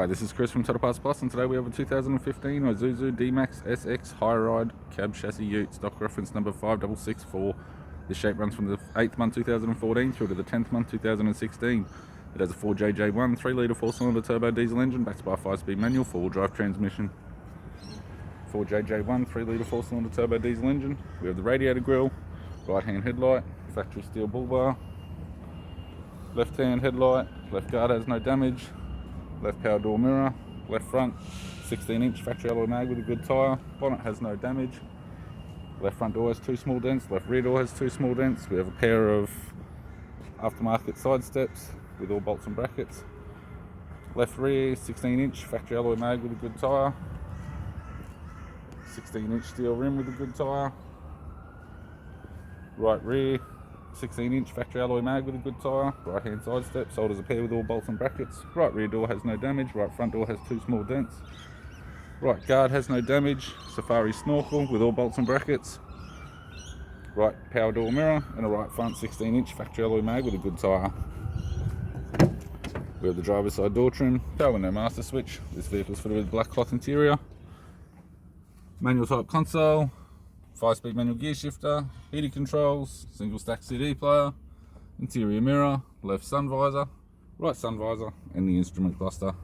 Hi, this is Chris from Total Parts Plus, and today we have a 2015 Isuzu D-Max SX high ride cab chassis ute, stock reference number 5664. This shape runs from the 8th month 2014 through to the 10th month 2016. It has a 4JJ1 3-litre 4-cylinder turbo diesel engine backed by a 5-speed manual 4-wheel drive transmission. 4JJ1 3-litre 4-cylinder turbo diesel engine. We have the radiator grille, right-hand headlight, factory steel bull bar, left-hand headlight, left guard has no damage, left power door mirror, left front 16-inch factory alloy mag with a good tyre, bonnet has no damage, left front door has 2 small dents, left rear door has 2 small dents. We have a pair of aftermarket side steps with all bolts and brackets, left rear 16-inch factory alloy mag with a good tyre, 16-inch steel rim with a good tyre, right rear 16-inch factory alloy mag with a good tyre, right hand side step, sold as a pair with all bolts and brackets, right rear door has no damage, right front door has 2 small dents, right guard has no damage, safari snorkel with all bolts and brackets, right power door mirror, and a right front 16-inch factory alloy mag with a good tyre. We have the driver's side door trim, power window master switch. This vehicle is fitted with black cloth interior, manual type console, 5-speed manual gear shifter, heated controls, single stack CD player, interior mirror, left sun visor, right sun visor, and the instrument cluster.